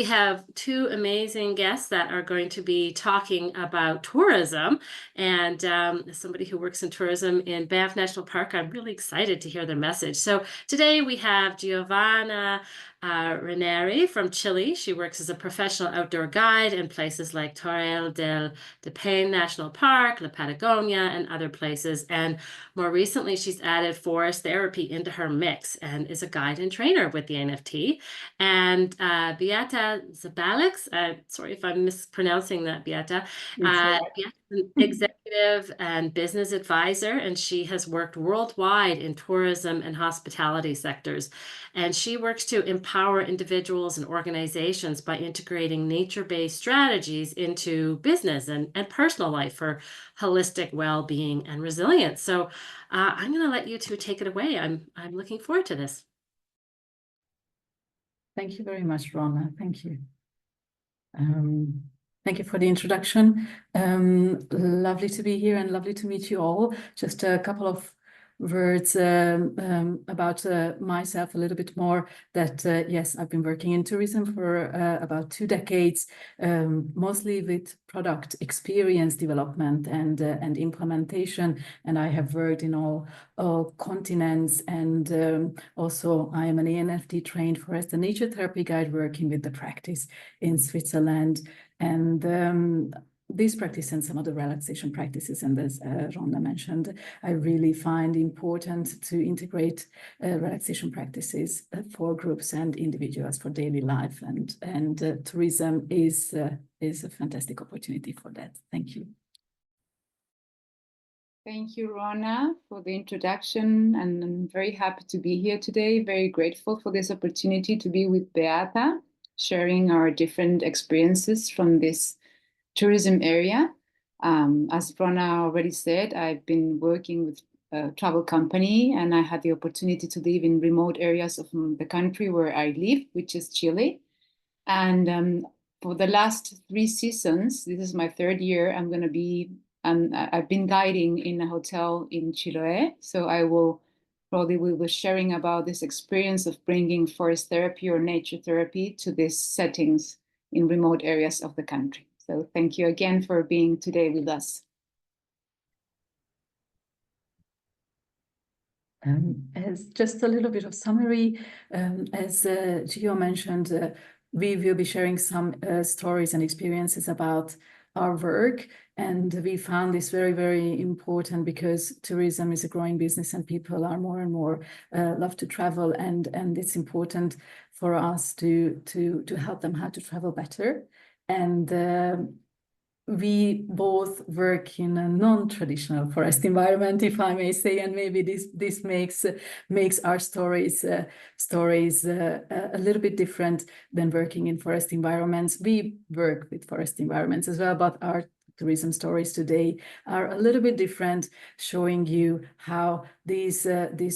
We have two amazing guests that are going to be talking about tourism. And as somebody who works in tourism in Banff National Park, I'm really excited to hear their message. So today we have Giovanna Raineri from Chile. She works as a professional outdoor guide in places like Torre del Paine National Park, La Patagonia, and other places. And more recently, she's added forest therapy into her mix and is a guide and trainer with the NFT. And Beàta Szablics, sorry if I'm mispronouncing that, Beàta. Beàta's an executive and business advisor, and she has worked worldwide in tourism and hospitality sectors. And she works to empower individuals and organizations by integrating nature-based strategies into business and personal life for holistic well-being and resilience. So I'm going to let you two take it away. I'm looking forward to this. Thank you very much, Ronna. Thank you. Thank you for the introduction. Lovely to be here and lovely to meet you all. Just a couple of words about myself a little bit more. That yes, I've been working in tourism for about 2 decades, mostly with product experience development and implementation. And I have worked in all continents. And also I am an ENFD trained forest and nature therapy guide working with the practice in Switzerland. And this practice and some other relaxation practices, and as Ronna mentioned, I really find important to integrate relaxation practices for groups and individuals for daily life, and tourism is a fantastic opportunity for that. Thank you. Thank you, Ronna, for the introduction, and I'm very happy to be here today. Very grateful for this opportunity to be with Beàta, sharing our different experiences from this tourism area. As Ronna already said, I've been working with a travel company, and I had the opportunity to live in remote areas of the country where I live, which is Chile. And for the last 3 seasons, this is my 3rd year, I've been guiding in a hotel in Chiloé. So we will be sharing about this experience of bringing forest therapy or nature therapy to these settings in remote areas of the country. So thank you again for being today with us. As just a little bit of summary, as Gio mentioned, we will be sharing some stories and experiences about our work. And we found this very, very important because tourism is a growing business and people are more and more love to travel. And it's important for us to help them how to travel better. And we both work in a non-traditional forest environment, if I may say, and maybe this makes our stories a little bit different than working in forest environments. We work with forest environments as well, but our tourism stories today are a little bit different, showing you how these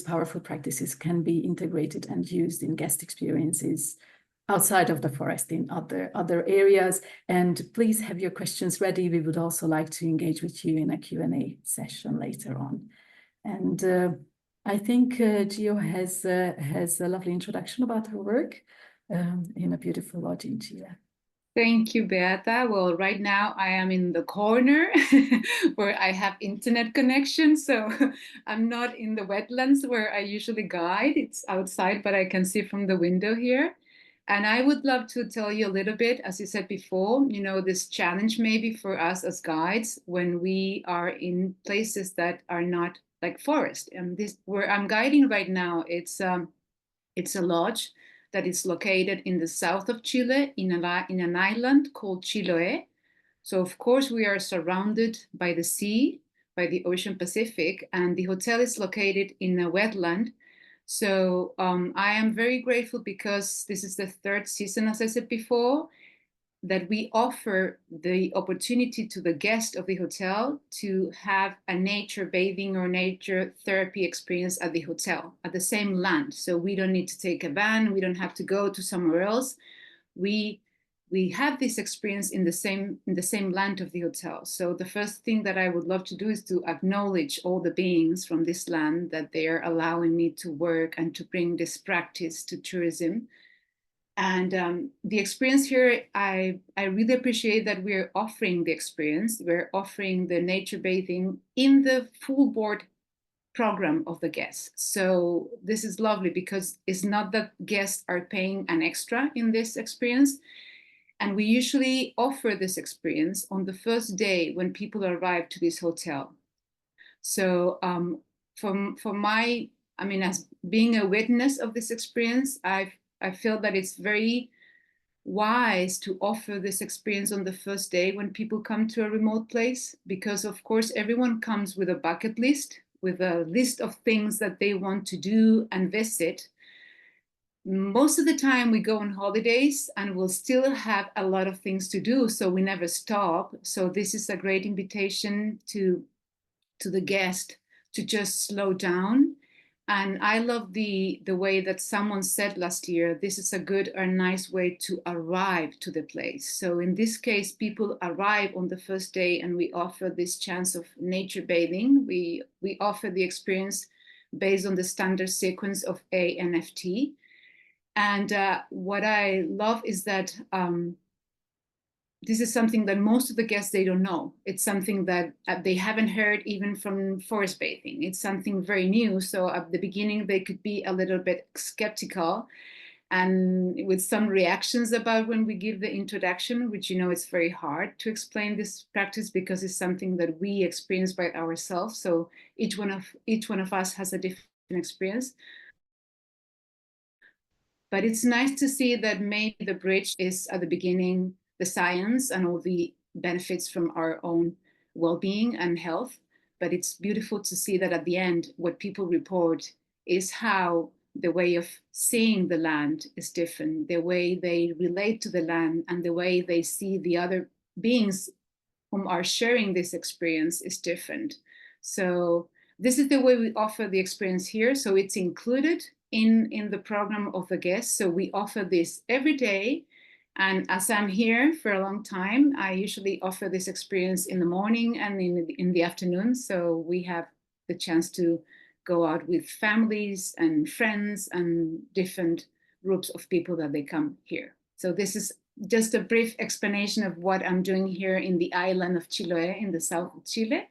powerful practices can be integrated and used in guest experiences outside of the forest in other areas. And please have your questions ready. We would also like to engage with you in a Q&A session later on. And I think Gio has a lovely introduction about her work in a beautiful lodge in Chile. Thank you, Beàta. Well, right now I am in the corner where I have internet connection. So I'm not in the wetlands where I usually guide. It's outside, but I can see from the window here. And I would love to tell you a little bit, as you said before, this challenge maybe for us as guides when we are in places that are not like forest. And this where I'm guiding right now, it's a lodge that is located in the south of Chile in an island called Chiloé. So of course we are surrounded by the sea, by the Ocean Pacific, and the hotel is located in a wetland. So I am very grateful because this is the 3rd season, as I said before, that we offer the opportunity to the guest of the hotel to have a nature bathing or nature therapy experience at the hotel, at the same land. So we don't need to take a van, we don't have to go to somewhere else. We have this experience in the same land of the hotel. So the first thing that I would love to do is to acknowledge all the beings from this land that they are allowing me to work and to bring this practice to tourism. And the experience here, I really appreciate that we're offering the experience. We're offering the nature bathing in the full board program of the guests. So this is lovely because it's not that guests are paying an extra in this experience. And we usually offer this experience on the first day when people arrive to this hotel. So for my, I mean, as being a witness of this experience, I feel that it's very wise to offer this experience on the first day when people come to a remote place, because of course everyone comes with a bucket list, with a list of things that they want to do and visit. Most of the time we go on holidays and we'll still have a lot of things to do, so we never stop. So this is a great invitation to the guest to just slow down. And I love the way that someone said last year, this is a good or nice way to arrive to the place. So in this case, people arrive on the first day and we offer this chance of nature bathing. We offer the experience based on the standard sequence of ANFT. And what I love is that this is something that most of the guests, they don't know. It's something that they haven't heard even from forest bathing. It's something very new. So at the beginning, they could be a little bit skeptical and with some reactions about when we give the introduction, which, you know, it's very hard to explain this practice because it's something that we experience by ourselves. So each one of us has a different experience. But it's nice to see that maybe the bridge is at the beginning, the science and all the benefits from our own well-being and health. But it's beautiful to see that at the end, what people report is how the way of seeing the land is different, the way they relate to the land and the way they see the other beings whom are sharing this experience is different. So this is the way we offer the experience here. So it's included in the program of the guests. So we offer this every day. And as I'm here for a long time, I usually offer this experience in the morning and in the afternoon. So we have the chance to go out with families and friends and different groups of people that they come here. So this is just a brief explanation of what I'm doing here in the island of Chiloé in the south of Chile.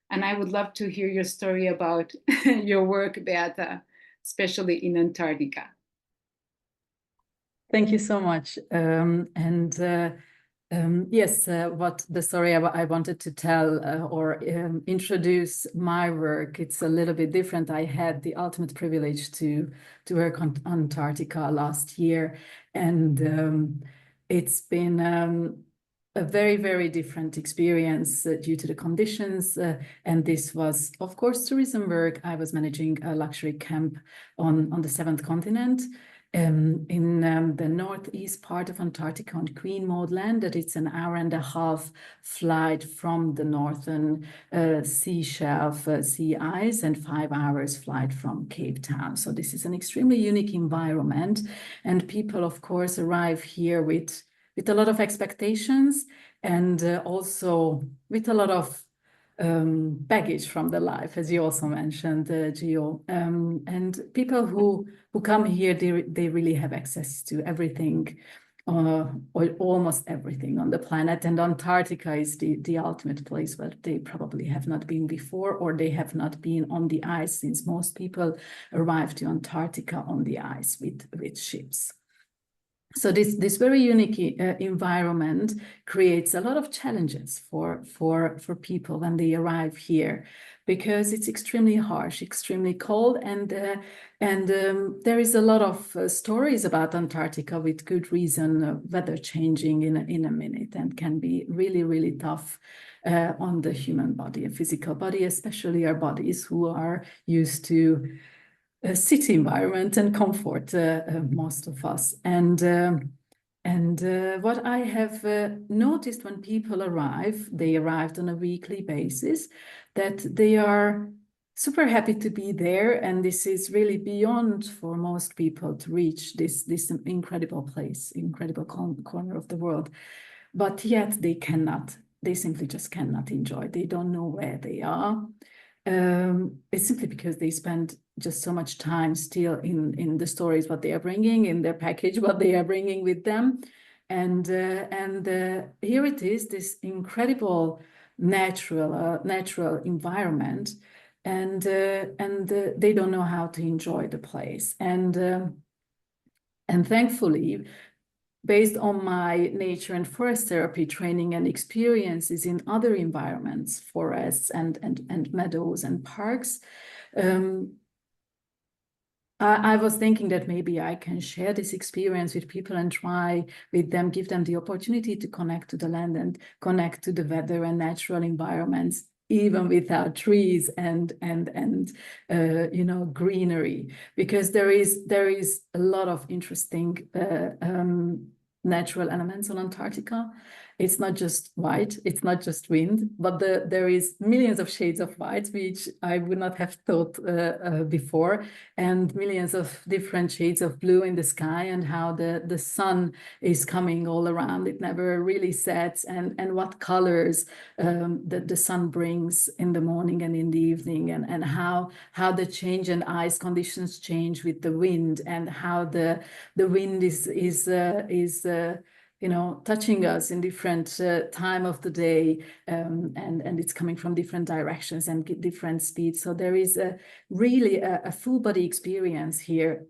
And I would love to hear your story about your work, Beàta, especially in Antarctica. Thank you so much. Yes, what the story I wanted to tell or introduce my work, it's a little bit different. I had the ultimate privilege to work on Antarctica last year, and it's been a very, very different experience due to the conditions. And this was, of course, tourism work. I was managing a luxury camp on the seventh continent. In the northeast part of Antarctica on Queen Maud Land, that it's an hour-and-a-half flight from the northern sea shelf, sea ice, and 5 hours flight from Cape Town. So this is an extremely unique environment, and people, of course, arrive here with a lot of expectations and also with a lot of baggage from the life, as you also mentioned, Gio. And people who come here, they really have access to everything, or almost everything on the planet. And Antarctica is the ultimate place where they probably have not been before, or they have not been on the ice, since most people arrive to Antarctica on the ice with ships. So this very unique environment creates a lot of challenges for people when they arrive here, because it's extremely harsh, extremely cold, and there is a lot of stories about Antarctica with good reason, weather changing in a minute, and can be really, really tough on the human body, a physical body, especially our bodies who are used to city environment and comfort, most of us. And what I have noticed when people arrive, they arrived on a weekly basis, that they are super happy to be there. And this is really beyond for most people to reach this incredible place, incredible corner of the world. But yet they simply just cannot enjoy. They don't know where they are. It's simply because they spend just so much time still in the stories, what they are bringing in their package, what they are bringing with them. And here it is, this incredible natural environment, and they don't know how to enjoy the place. And thankfully, based on my nature and forest therapy training and experiences in other environments, forests and meadows and parks, I was thinking that maybe I can share this experience with people and try with them, give them the opportunity to connect to the land and connect to the weather and natural environments, even without trees and greenery, because there is a lot of interesting natural elements on Antarctica. It's not just white, it's not just wind, but there is millions of shades of white, which I would not have thought before, and millions of different shades of blue in the sky, and how the sun is coming all around. It never really sets, and what colors that the sun brings in the morning and in the evening, and how the change and ice conditions change with the wind, and how the wind is touching us in different time of the day, and it's coming from different directions and different speeds. So there is really a full body experience here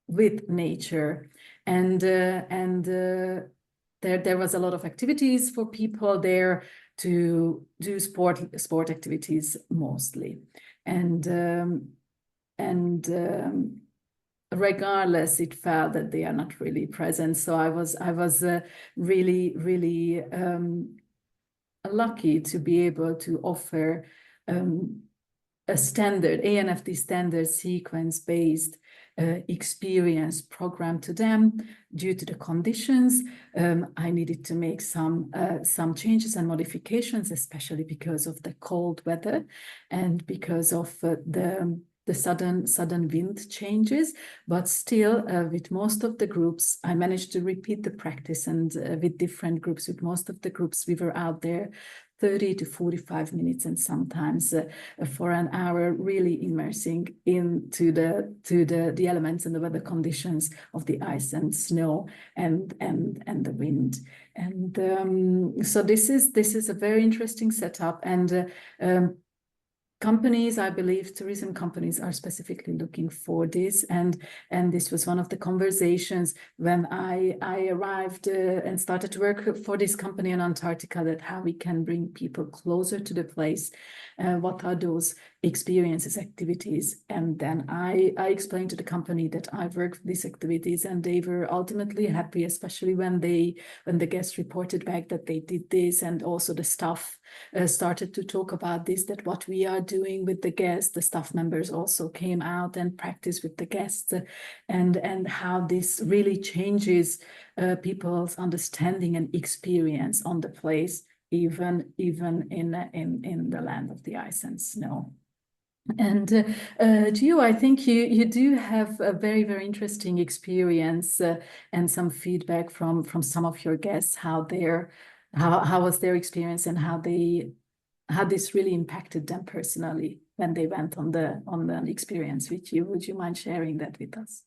with nature, and there was a lot of activities for people there to do sport activities mostly, and regardless, it felt that they are not really present. So I was really lucky to be able to offer a standard ANFD standard sequence-based experience program to them. Due to the conditions, I needed to make some changes and modifications, especially because of the cold weather and because of the sudden wind changes. But still, with most of the groups, I managed to repeat the practice, and with different groups, with most of the groups, we were out there 30 to 45 minutes, and sometimes for an hour, really immersing into the elements and the weather conditions of the ice and snow and the wind. And so this is a very interesting setup. And companies, I believe tourism companies are specifically looking for this, and this was one of the conversations when I arrived and started to work for this company in Antarctica, that how we can bring people closer to the place, what are those experiences, activities. And then I explained to the company that I work for these activities, and they were ultimately happy, especially when the guests reported back that they did this, and also the staff started to talk about this, that what we are doing with the guests, the staff members also came out and practiced with the guests, and how this really changes people's understanding and experience on the place, even in the land of the ice and snow. And Gio, I think you do have a very, very interesting experience and some feedback from some of your guests, how was their experience, and how this really impacted them personally when they went on the experience with you. Would you mind sharing that with us?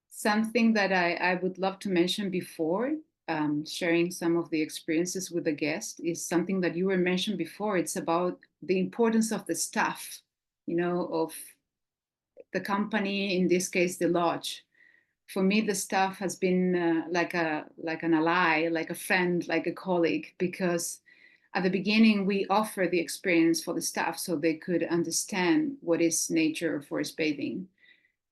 Something that I would love to mention before sharing some of the experiences with the guest is something that you were mentioned before. It's about the importance of the staff, of the company, in this case, the lodge. For me, the staff has been like an ally, like a friend, like a colleague, because at the beginning, we offer the experience for the staff so they could understand what is nature or forest bathing.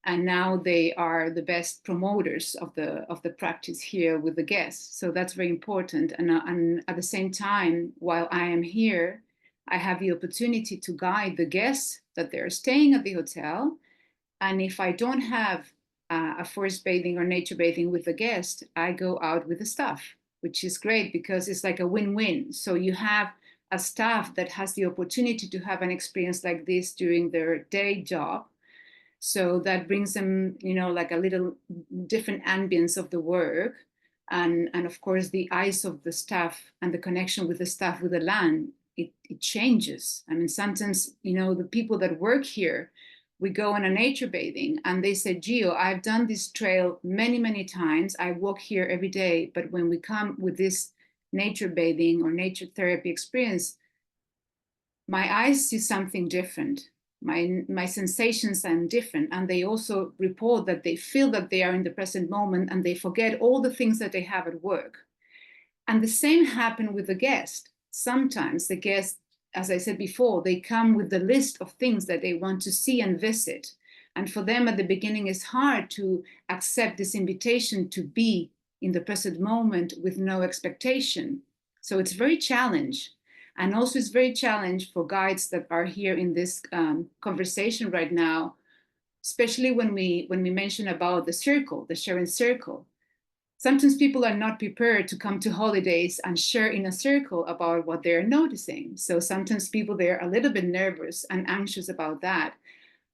And now they are the best promoters of the practice here with the guests. So that's very important. And at the same time, while I am here, I have the opportunity to guide the guests that they're staying at the hotel. And if I don't have a forest bathing or nature bathing with the guest, I go out with the staff, which is great because it's like a win-win. So you have a staff that has the opportunity to have an experience like this during their day job. So that brings them, like a little different ambience of the work. And of course, the eyes of the staff and the connection with the staff with the land it changes. I mean, sometimes, you know, the people that work here, we go on a nature bathing and they say, Gio, I've done this trail many, many times. I walk here every day. But when we come with this nature bathing or nature therapy experience, my eyes see something different. My sensations are different. And they also report that they feel that they are in the present moment and they forget all the things that they have at work. And the same happened with the guest. Sometimes the guest, as I said before, they come with the list of things that they want to see and visit. And for them at the beginning, it's hard to accept this invitation to be in the present moment with no expectation. So it's very challenging. And also it's very challenging for guides that are here in this conversation right now, especially when we mention about the circle, the sharing circle. Sometimes people are not prepared to come to holidays and share in a circle about what they're noticing. So sometimes people, they're a little bit nervous and anxious about that.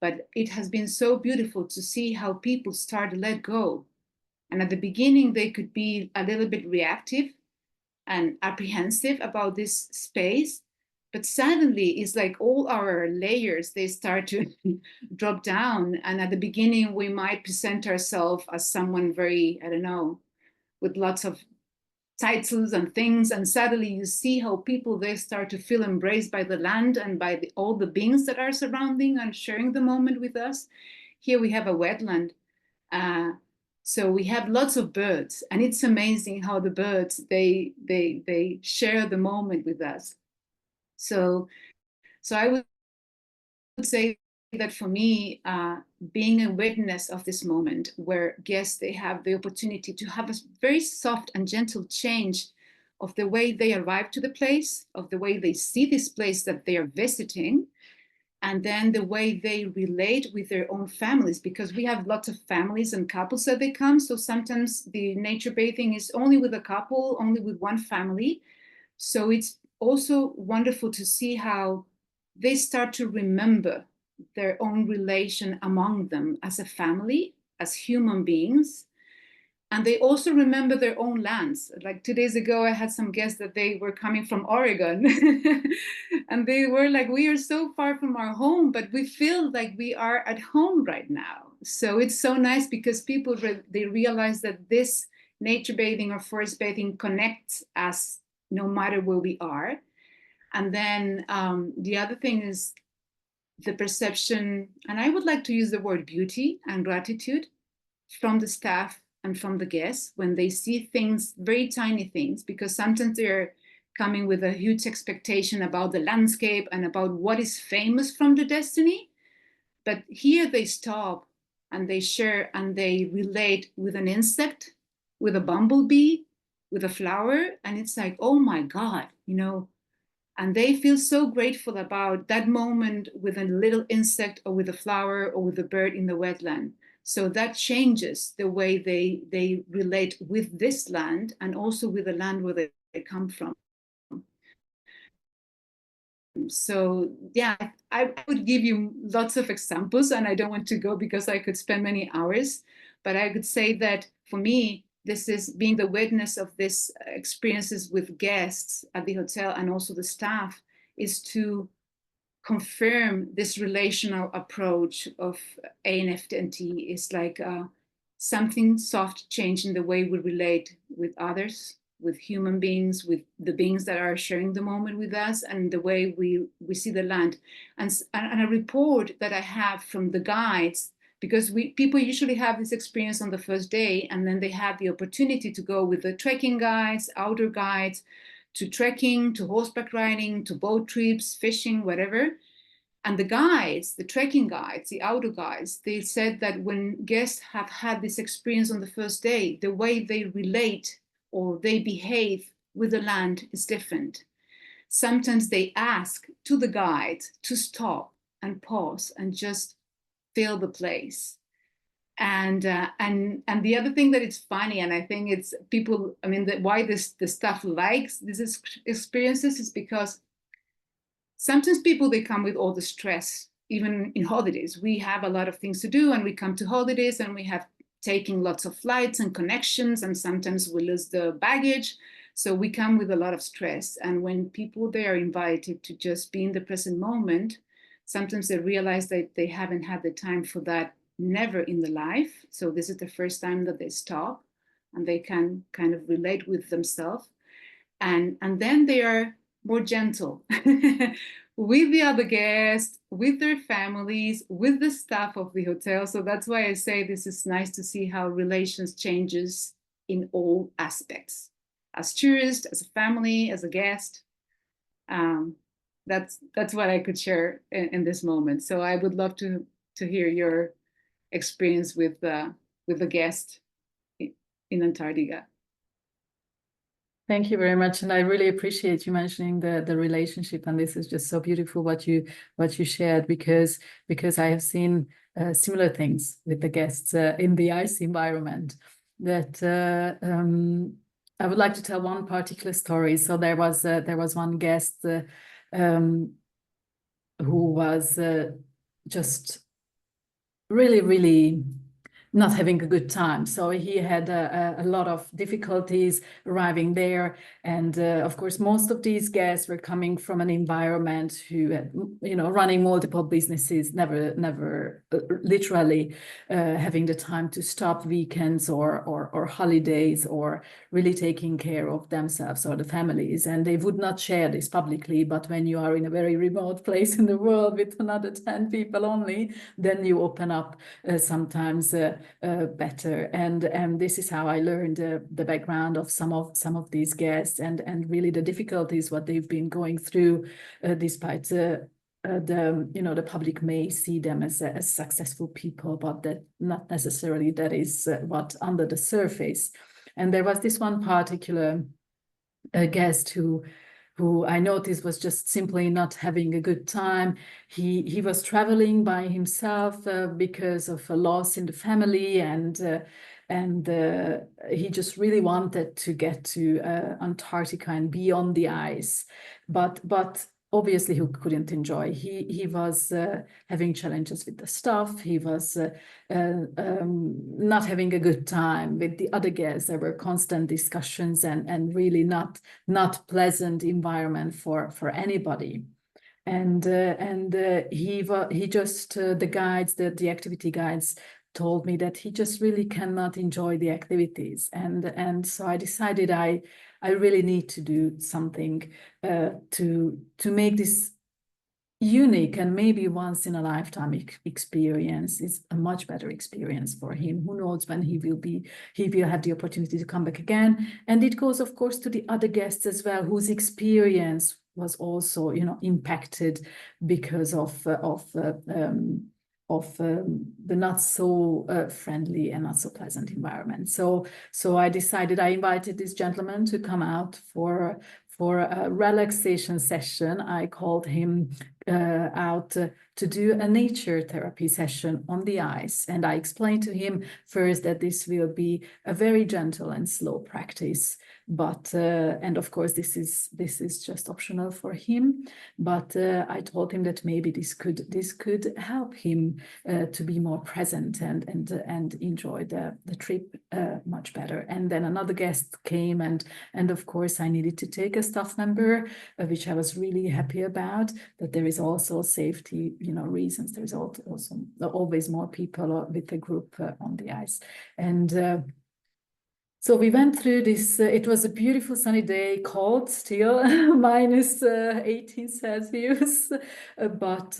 But it has been so beautiful to see how people start to let go. And at the beginning, they could be a little bit reactive and apprehensive about this space. But suddenly, it's like all our layers, they start to drop down. And at the beginning, we might present ourselves as someone very, I don't know, with lots of titles and things, and suddenly you see how people, they start to feel embraced by the land and by all the beings that are surrounding and sharing the moment with us. Here we have a wetland, so we have lots of birds, and it's amazing how the birds, they share the moment with us. So I would say that for me, being a witness of this moment where guests, they have the opportunity to have a very soft and gentle change of the way they arrive to the place, of the way they see this place that they are visiting, and then the way they relate with their own families, because we have lots of families and couples that they come. So sometimes the nature bathing is only with a couple, only with one family. So it's also wonderful to see how they start to remember their own relation among them as a family, as human beings. And they also remember their own lands. Like 2 days ago, I had some guests that they were coming from Oregon. And they were like, we are so far from our home, but we feel like we are at home right now. So it's so nice because people, they realize that this nature bathing or forest bathing connects us no matter where we are. And then the other thing is the perception, and I would like to use the word beauty and gratitude from the staff and from the guests when they see things, very tiny things, because sometimes they're coming with a huge expectation about the landscape and about what is famous from the destiny. But here they stop and they share and they relate with an insect, with a bumblebee, with a flower. And it's like, oh my God, you know, and they feel so grateful about that moment with a little insect or with a flower or with a bird in the wetland. So that changes the way they relate with this land and also with the land where they come from. So yeah, I would give you lots of examples, and I don't want to go because I could spend many hours, but I could say that for me, this is being the witness of this experiences with guests at the hotel and also the staff, is to confirm this relational approach of ANFTNT. Is like something soft change in the way we relate with others, with human beings, with the beings that are sharing the moment with us, and the way we see the land. And a report that I have from the guides, because people usually have this experience on the first day, and then they have the opportunity to go with the trekking guides, outdoor guides, to trekking, to horseback riding, to boat trips, fishing, whatever. And the guides, the trekking guides, the outdoor guides, they said that when guests have had this experience on the first day, the way they relate or they behave with the land is different. Sometimes they ask to the guide to stop and pause and just feel the place. And the other thing that it's funny, and I think it's people, I mean, why the staff likes these experiences is because sometimes people, they come with all the stress, even in holidays. We have a lot of things to do, and we come to holidays and we have taken lots of flights and connections, and sometimes we lose the baggage. So we come with a lot of stress. And when people, they are invited to just be in the present moment, sometimes they realize that they haven't had the time for that, never in the life. So this is the first time that they stop and they can kind of relate with themselves. And then they are more gentle with the other guests, with their families, with the staff of the hotel. So that's why I say this is nice to see how relations changes in all aspects. As tourist, as a family, as a guest. That's what I could share in this moment. So I would love to hear your experience with the guest in Antarctica. Thank you very much, and I really appreciate you mentioning the relationship. And this is just so beautiful what you shared, because I have seen similar things with the guests in the ice environment. That I would like to tell one particular story. So there was one guest who was just really not having a good time. So he had a lot of difficulties arriving there. And of course, most of these guests were coming from an environment who had, running multiple businesses, never literally having the time to stop weekends or holidays, or really taking care of themselves or the families. And they would not share this publicly. But when you are in a very remote place in the world with another 10 people only, then you open up sometimes better. And this is how I learned the background of some of these guests, and really the difficulties what they've been going through, despite the public may see them as successful people, but that not necessarily that is what under the surface. And there was this one particular guest who I noticed was just simply not having a good time. He was traveling by himself because of a loss in the family, and he just really wanted to get to Antarctica and be on the ice, but obviously he couldn't enjoy. He was having challenges with the staff. He was not having a good time with the other guests. There were constant discussions and really not pleasant environment for anybody. And he just the guides, the activity guides told me that he just really cannot enjoy the activities. And so I decided I really need to do something to make this unique and maybe once in a lifetime experience. Is a much better experience for him. Who knows when he will have the opportunity to come back again. And it goes, of course, to the other guests as well, whose experience was also, impacted because of the not so friendly and not so pleasant environment. So I decided, I invited this gentleman to come out for a relaxation session. I called him out to do a nature therapy session on the ice. And I explained to him first that this will be a very gentle and slow practice. But and of course this is just optional for him. But I told him that maybe this could help him to be more present and enjoy the trip much better. And then another guest came, and of course I needed to take a staff member, which I was really happy about. That there is also safety, reasons. There's also always more people with the group on the ice. And so we went through this. It was a beautiful sunny day, cold still, minus 18 Celsius, but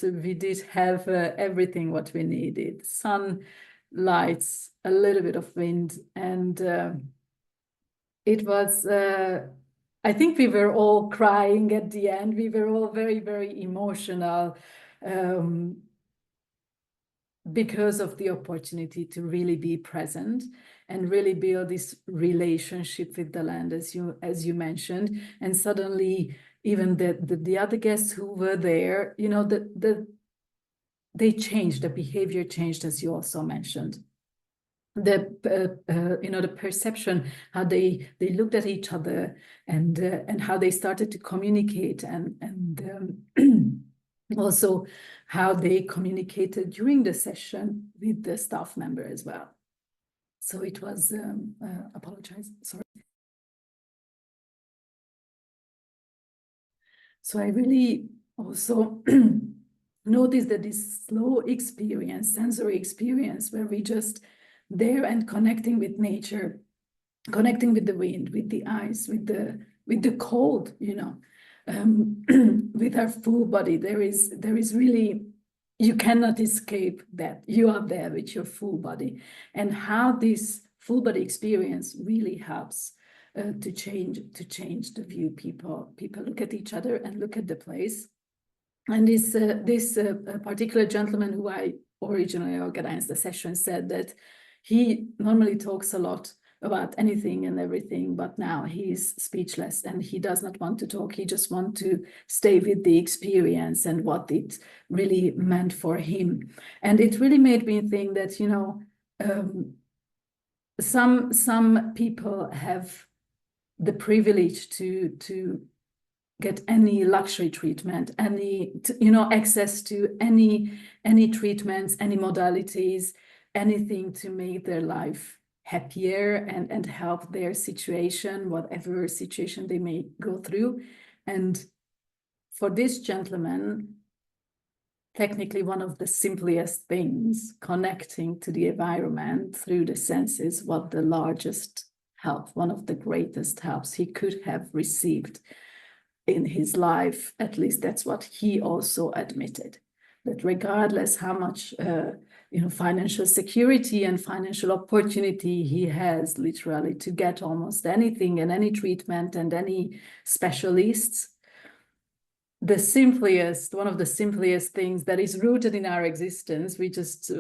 we did have everything what we needed: sun, lights, a little bit of wind, and it was. I think we were all crying at the end. We were all very, very emotional. Because of the opportunity to really be present and really build this relationship with the land, as you mentioned. And suddenly, even the other guests who were there, they changed, the behavior changed, as you also mentioned. The perception, how they looked at each other, and how they started to communicate, and also how they communicated during the session with the staff member as well. So it was, apologize, sorry. So I really also noticed that this slow experience, sensory experience, where we just there and connecting with nature, connecting with the wind, with the ice, with the cold, you know, with our full body. There is really, you cannot escape that. You are there with your full body, and how this full body experience really helps to change the view people look at each other and look at the place. And this particular gentleman who I originally organized the session said that he normally talks a lot about anything and everything, but now he's speechless and he does not want to talk. He just wants to stay with the experience and what it really meant for him. And it really made me think that, you know, some people have the privilege to get any luxury treatment, any, you know, access to any treatments, any modalities, anything to make their life happier and help their situation, whatever situation they may go through. And for this gentleman, technically one of the simplest things, connecting to the environment through the senses, was the largest help, one of the greatest helps he could have received in his life. At least that's what he also admitted, that regardless how much you know, financial security and financial opportunity he has literally to get almost anything and any treatment and any specialists, the simplest, one of the simplest things that is rooted in our existence, we just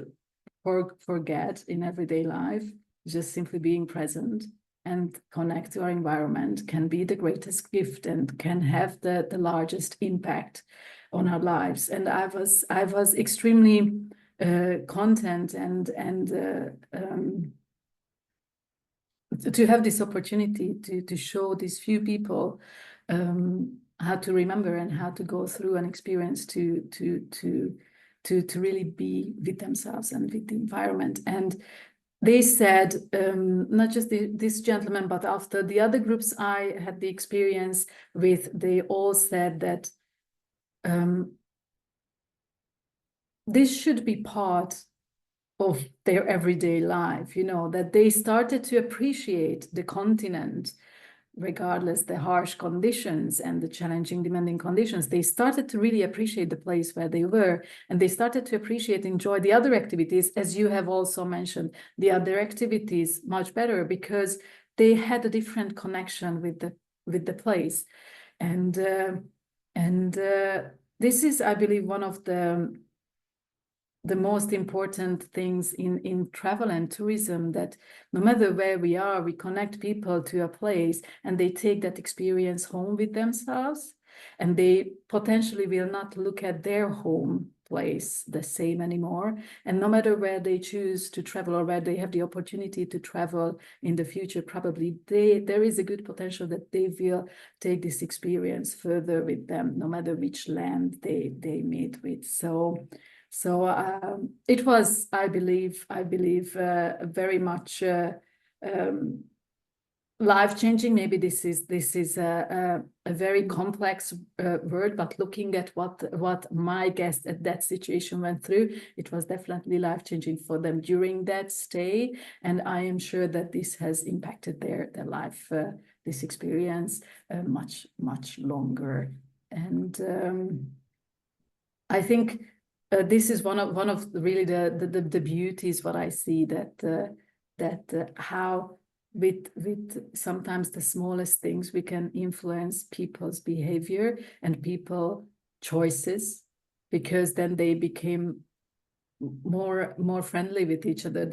forget in everyday life, just simply being present and connect to our environment, can be the greatest gift and can have the largest impact on our lives. And I was extremely content and to have this opportunity to show these few people how to remember and how to go through an experience to really be with themselves and with the environment. And they said, not just this gentleman, but after the other groups I had the experience with, they all said that this should be part of their everyday life, you know, that they started to appreciate the continent, regardless the harsh conditions and the challenging, demanding conditions. They started to really appreciate the place where they were, and they started to appreciate, enjoy the other activities, as you have also mentioned, the other activities much better, because they had a different connection with the place. And this is, I believe, one of the most important things in travel and tourism, that no matter where we are, we connect people to a place and they take that experience home with themselves, and they potentially will not look at their home place the same anymore. And no matter where they choose to travel or where they have the opportunity to travel in the future, probably there is a good potential that they will take this experience further with them, no matter which land they meet with. So it was, I believe, very much life-changing. Maybe this is a very complex word, but looking at what my guests at that situation went through, it was definitely life-changing for them during that stay, and I am sure that this has impacted their life, this experience, much longer. And I think this is one of really the beauties, what I see, that how with sometimes the smallest things we can influence people's behavior and people choices, because then they became more friendly with each other.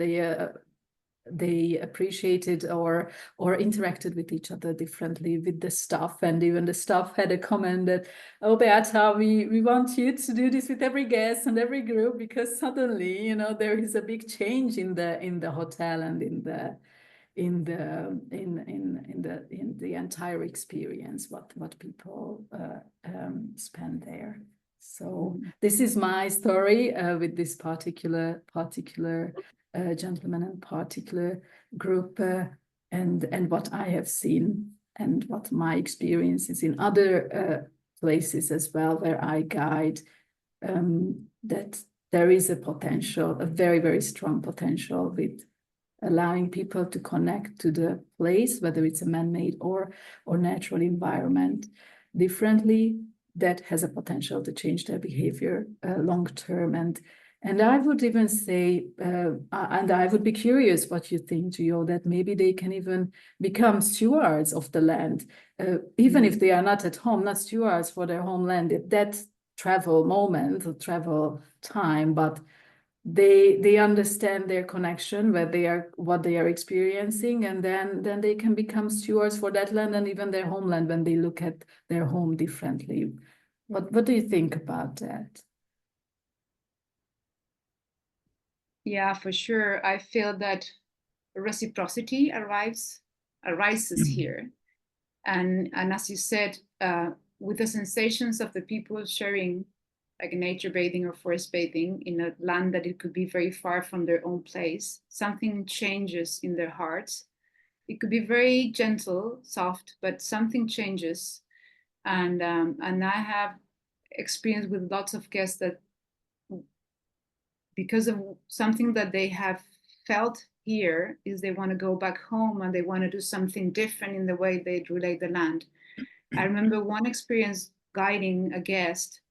They appreciated or interacted with each other differently with the staff, and even the staff had a comment that, "Oh, Beàta, we want you to do this with every guest and every group, because suddenly, you know, there is a big change in the hotel and in the entire experience what people spend there." So this is my story with this particular gentleman and particular group, and what I have seen and what my experience is in other places as well where I guide, that there is a potential, a very, very strong potential with allowing people to connect to the place, whether it's a man-made or natural environment, differently. That has a potential to change their behavior long term. And I would even say, and I would be curious what you think, Gio, that maybe they can even become stewards of the land, even if they are not at home, not stewards for their homeland, that travel moment, or travel time, but they understand their connection, what they are experiencing, and then they can become stewards for that land and even their homeland when they look at their home differently. What do you think about that? Yeah, for sure. I feel that reciprocity arises here. And as you said, with the sensations of the people sharing, like nature bathing or forest bathing in a land that it could be very far from their own place, something changes in their hearts. It could be very gentle, soft, but something changes. And I have experience with lots of guests that because of something that they have felt here is they want to go back home and they want to do something different in the way they relate the land. I remember one experience guiding a guest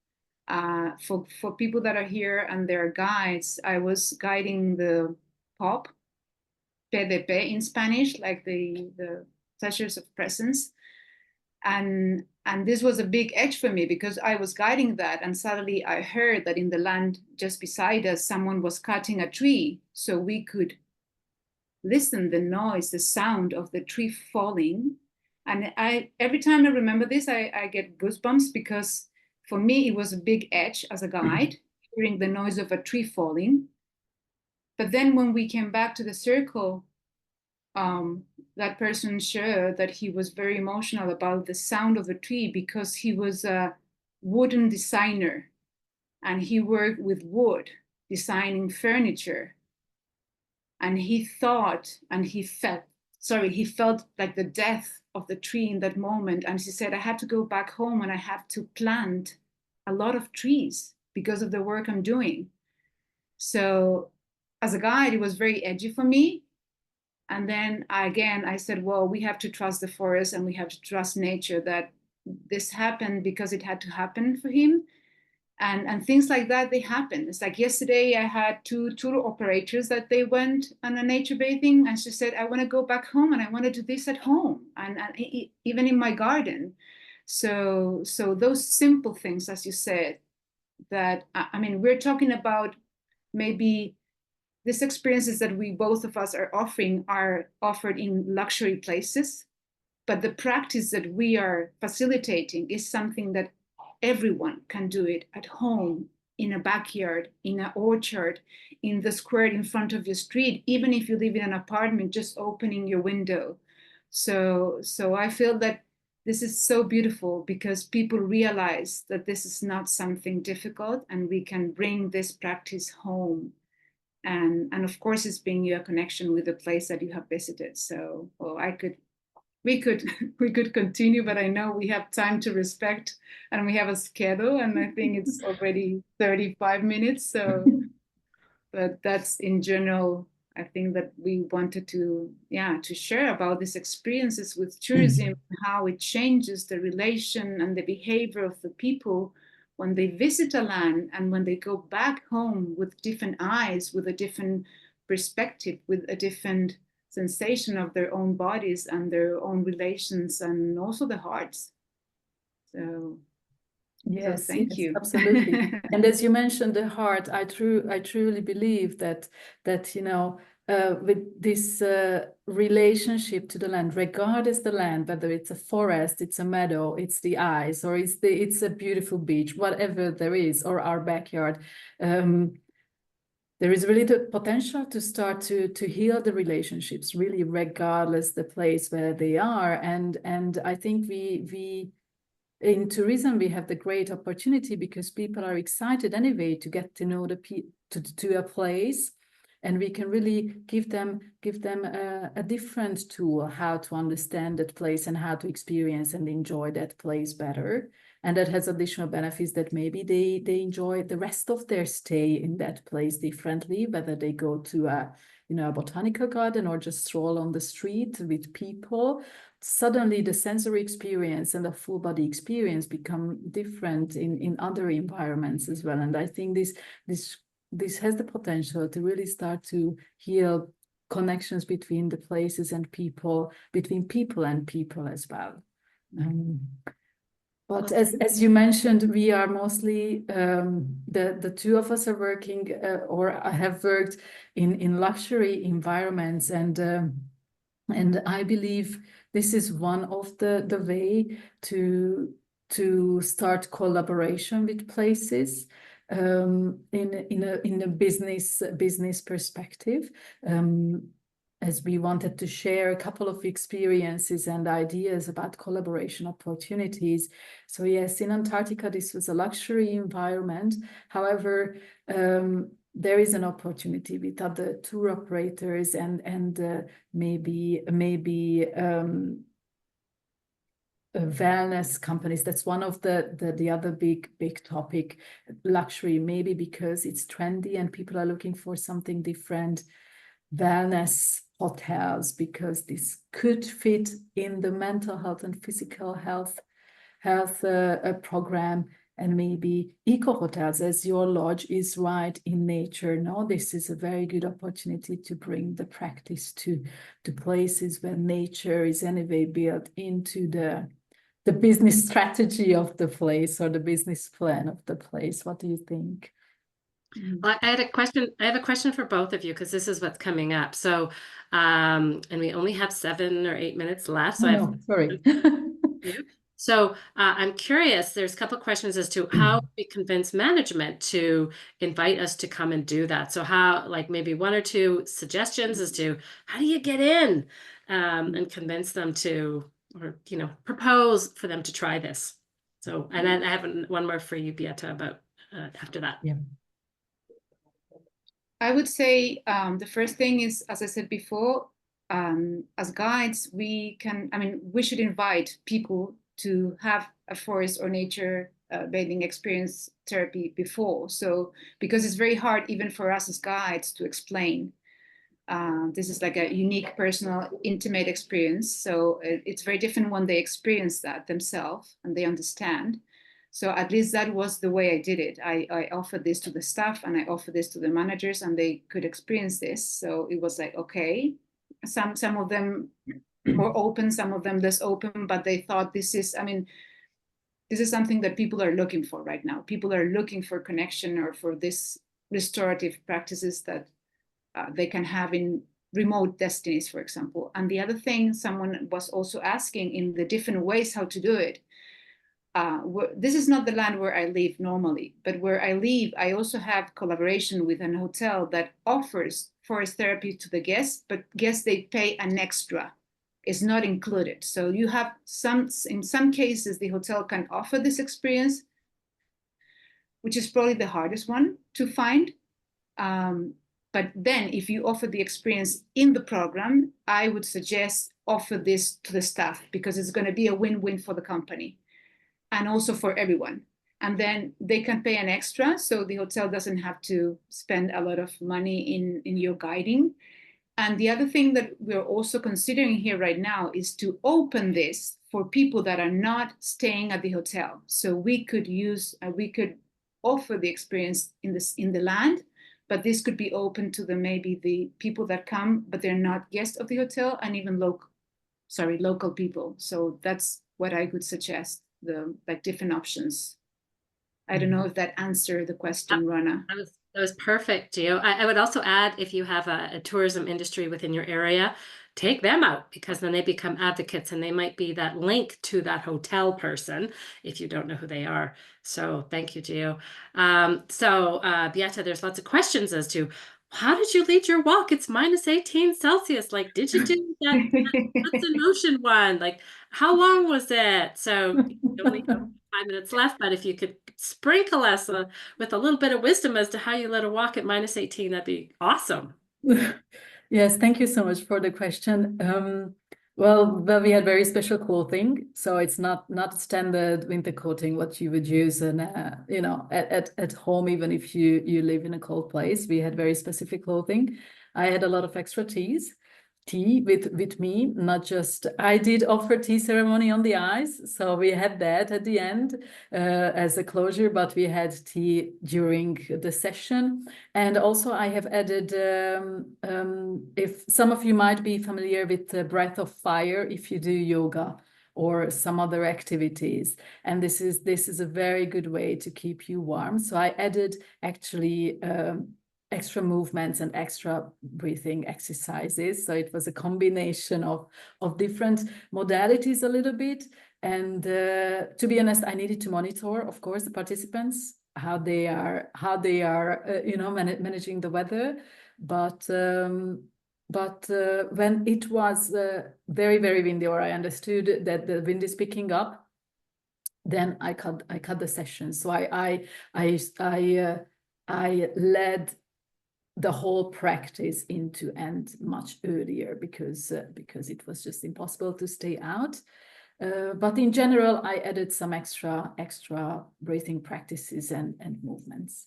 for people that are here and they're guides. I was guiding the POP, PDP in Spanish, like the pleasures of presence. And this was a big edge for me because I was guiding that, and suddenly I heard that in the land just beside us, someone was cutting a tree, so we could listen the noise, the sound of the tree falling. And every time I remember this, I get goosebumps because for me it was a big edge as a guide, hearing the noise of a tree falling. But then when we came back to the circle, that person shared that he was very emotional about the sound of the tree because he was a wooden designer and he worked with wood, designing furniture. And he thought and he felt like the death of the tree in that moment. And he said, I had to go back home and I have to plant a lot of trees because of the work I'm doing. So as a guide, it was very edgy for me. And then I said, well, we have to trust the forest and we have to trust nature, that this happened because it had to happen for him. And things like that, they happen. It's like yesterday I had two tour operators that they went on a nature bathing, and she said, I want to go back home and I want to do this at home and even in my garden. So those simple things, as you said, that, I mean, we're talking about maybe these experiences that we both of us are offering are offered in luxury places, but the practice that we are facilitating is something that everyone can do it at home, in a backyard, in an orchard, in the square in front of your street, even if you live in an apartment, just opening your window. So I feel that this is so beautiful because people realize that this is not something difficult and we can bring this practice home. And of course, it's bringing you a connection with the place that you have visited. So, well, we could continue, but I know we have time to respect and we have a schedule, and I think it's already 35 minutes. So, but that's in general, I think that we wanted to share about these experiences with tourism, how it changes the relation and the behavior of the people when they visit a land and when they go back home with different eyes, with a different perspective, with a different sensation of their own bodies and their own relations and also the hearts. So yes, thank you. Absolutely. And as you mentioned, the heart, I truly believe that with this relationship to the land, regardless the land, whether it's a forest, it's a meadow, it's the eyes, or it's a beautiful beach, whatever there is, or our backyard, there is really the potential to start to heal the relationships, really, regardless the place where they are. And I think we in tourism, we have the great opportunity because people are excited anyway to get to know to a place, and we can really give them a different tool how to understand that place and how to experience and enjoy that place better. And that has additional benefits that maybe they enjoy the rest of their stay in that place differently, whether they go to a botanical garden or just stroll on the street with people. Suddenly the sensory experience and the full body experience become different in other environments as well. And I think this has the potential to really start to heal connections between the places and people, between people and people as well. But as you mentioned, we are mostly, the two of us are working or have worked in luxury environments, and I believe this is one of the way to start collaboration with places in a business perspective. As we wanted to share a couple of experiences and ideas about collaboration opportunities. So yes, in Antarctica, this was a luxury environment. However, there is an opportunity with other tour operators and maybe wellness companies. That's one of the other big topic, luxury, maybe because it's trendy and people are looking for something different. Wellness hotels, because this could fit in the mental health and physical health program, and maybe eco hotels, as your lodge is right in nature. No, this is a very good opportunity to bring the practice to places where nature is anyway built into the business strategy of the place or the business plan of the place. What do you think? I had a question. I have a question for both of you because this is what's coming up. So, and we only have 7 or 8 minutes left. So no, sorry. So I'm curious, there's a couple of questions as to how we convince management to invite us to come and do that. So how, like maybe 1 or 2 suggestions as to how do you get in and convince them to, or, propose for them to try this. So, and then I have one more for you, Beàta, about after that. Yeah. I would say the first thing is, as I said before, as guides, we should invite people to have a forest or nature bathing experience therapy before. So, because it's very hard even for us as guides to explain. This is like a unique, personal, intimate experience. So it's very different when they experience that themselves and they understand. So at least that was the way I did it. I offered this to the staff and I offered this to the managers and they could experience this. So it was like, okay, some of them more open, some of them less open, but they thought this is something that people are looking for right now. People are looking for connection or for this restorative practices that they can have in remote destinies, for example. And the other thing, someone was also asking in the different ways how to do it. This is not the land where I live normally, but where I live, I also have collaboration with an hotel that offers forest therapy to the guests, but guests, they pay an extra. It's not included. So you have in some cases, the hotel can offer this experience, which is probably the hardest one to find. But then if you offer the experience in the program, I would suggest offer this to the staff because it's going to be a win-win for the company and also for everyone. And then they can pay an extra, so the hotel doesn't have to spend a lot of money in your guiding. And the other thing that we're also considering here right now is to open this for people that are not staying at the hotel. So we could offer the experience in the land, but this could be open to maybe the people that come, but they're not guests of the hotel, and even local people. So that's what I would suggest, different options. I don't know if that answered the question, Rana. That was perfect, Gio. I would also add, if you have a tourism industry within your area, take them out because then they become advocates and they might be that link to that hotel person if you don't know who they are. So thank you, Gio. Beàta, there's lots of questions as to how did you lead your walk? It's -18°C. Like, did you do that's in motion one? Like, how long was it? So you only have 5 minutes left, but if you could sprinkle us with a little bit of wisdom as to how you led a walk at -18, that'd be awesome. Yes, thank you so much for the question. Well, we had very special clothing, so it's not standard winter coating what you would use and you know at home, even if you live in a cold place. We had very specific clothing. I had a lot of extra tea with me, not just I did offer tea ceremony on the ice, so we had that at the end as a closure, but we had tea during the session. And also I have added, if some of you might be familiar with the breath of fire, if you do yoga or some other activities. And this is a very good way to keep you warm. So I added actually extra movements and extra breathing exercises. So it was a combination of different modalities a little bit. And to be honest, I needed to monitor, of course, the participants, how they are you know, managing the weather. But when it was very, very windy, or I understood that the wind is picking up, then I cut the session. So I led the whole practice into end much earlier because it was just impossible to stay out. But in general, I added some extra breathing practices and movements.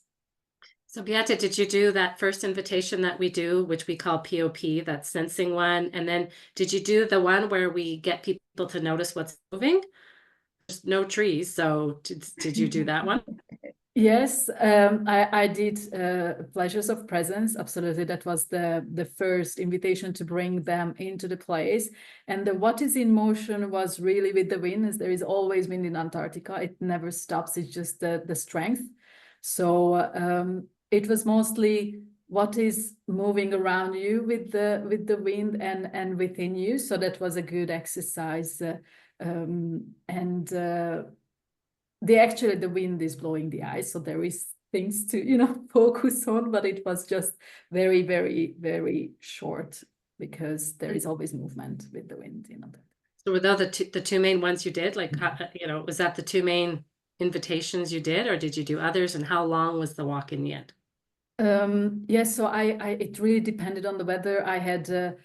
So Beàta, did you do that first invitation that we do, which we call POP, that sensing one? And then did you do the one where we get people to notice what's moving? There's no trees, so did you do that one? Yes, I did pleasures of presence. Absolutely, that was the first invitation to bring them into the place. And the what is in motion was really with the wind, as there is always wind in Antarctica. It never stops. It's just the strength. So it was mostly what is moving around you with the wind and within you. So that was a good exercise. The wind is blowing the ice, so there is things to, you know, focus on, but it was just very, very, very short because there is always movement with the wind, you know. So were those the two main ones you did? Like, you know, was that the two main invitations you did, or did you do others? And how long was the walk in the end? Yes, so it really depended on the weather. I had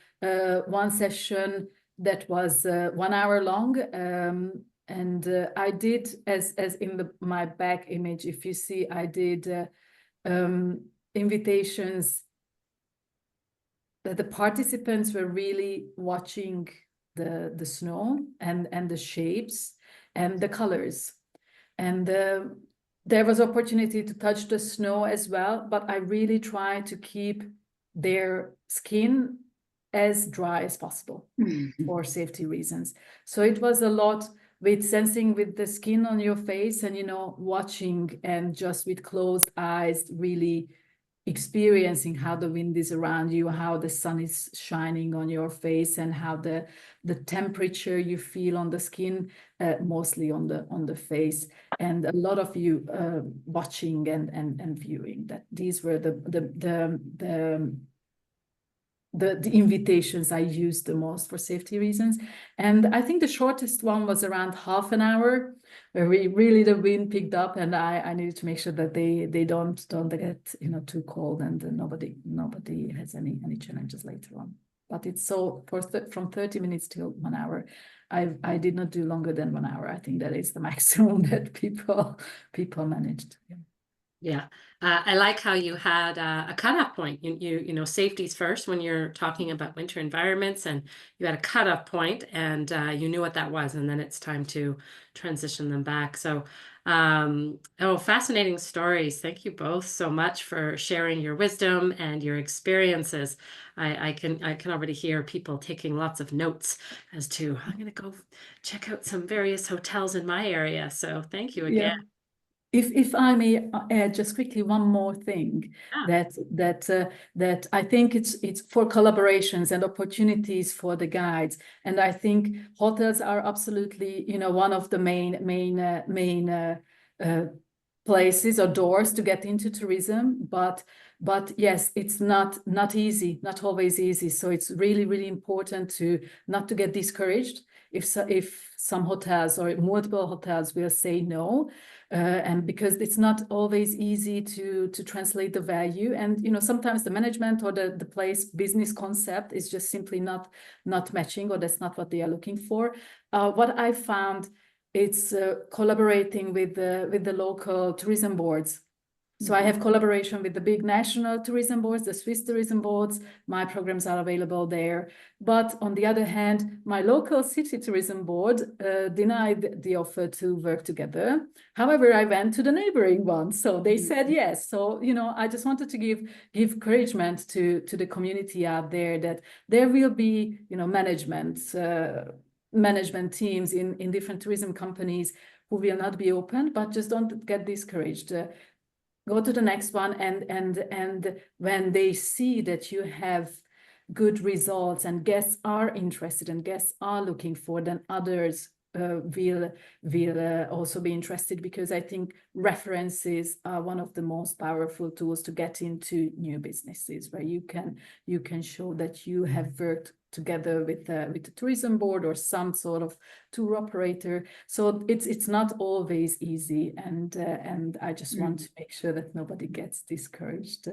one session that was 1 hour long. And I did, as in my back image, if you see, I did invitations that the participants were really watching the snow and the shapes and the colors. And there was opportunity to touch the snow as well, but I really tried to keep their skin as dry as possible for safety reasons. So it was a lot with sensing with the skin on your face and, you know, watching and just with closed eyes, really experiencing how the wind is around you, how the sun is shining on your face, and how the temperature you feel on the skin, mostly on the face. And a lot of you watching and viewing that. These were the invitations I used the most for safety reasons. And I think the shortest one was around half an hour, where the wind picked up, and I needed to make sure that they don't get, you know, too cold, and nobody has any challenges later on. But it's so from 30 minutes till 1 hour. I did not do longer than 1 hour. I think that is the maximum that people managed. Yeah. Yeah, I like how you had a cutoff point. You know, safety's first when you're talking about winter environments, and you had a cutoff point, and you knew what that was, and then it's time to transition them back. So, fascinating stories. Thank you both so much for sharing your wisdom and your experiences. I can already hear people taking lots of notes as to, I'm going to go check out some various hotels in my area. So thank you again. Yeah. If I may add just quickly one more thing, that I think it's for collaborations and opportunities for the guides, and I think hotels are absolutely, you know, one of the main places or doors to get into tourism, but yes, it's not easy, not always easy. So it's really, really important not to get discouraged, if some hotels or multiple hotels will say no, and because it's not always easy to translate the value, and sometimes the management or the place business concept is just simply not matching, or that's not what they are looking for. What I found, it's collaborating with the local tourism boards. So I have collaboration with the big national tourism boards, the Swiss tourism boards. My programs are available there. But on the other hand, my local city tourism board denied the offer to work together. However, I went to the neighboring one, so they said yes. So, I just wanted to give encouragement to the community out there that there will be, management teams in different tourism companies who will not be open, but just don't get discouraged. Go to the next one, and when they see that you have good results and guests are interested and guests are looking for, then others will also be interested, because I think references are one of the most powerful tools to get into new businesses, where you can show that you have worked together with the tourism board or some sort of tour operator. So it's not always easy, and I just want to make sure that nobody gets discouraged.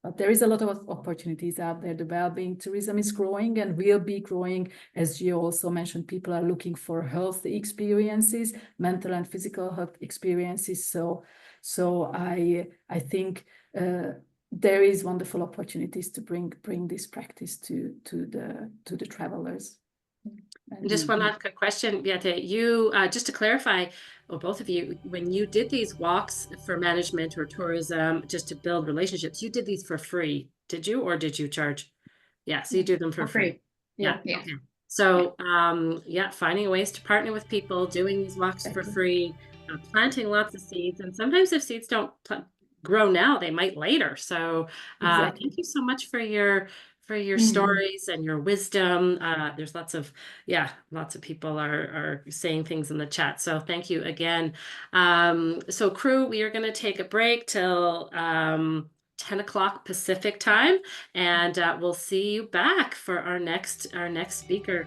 But there is a lot of opportunities out there. The well-being tourism is growing and will be growing. As you also mentioned, people are looking for health experiences, mental and physical health experiences. So I think there is wonderful opportunities to bring this practice to the travelers. And just one last quick question, Beàta. You just to clarify, or both of you, when you did these walks for management or tourism, just to build relationships, you did these for free, did you, or did you charge? Yeah, so you do them for free. Yeah. Okay. So finding ways to partner with people, doing these walks for free, planting lots of seeds, and sometimes if seeds don't grow now, they might later. So thank you so much for your stories and your wisdom. There's lots of people are saying things in the chat. So thank you again. So crew, we are going to take a break till 10 o'clock Pacific time, and we'll see you back for our next speaker.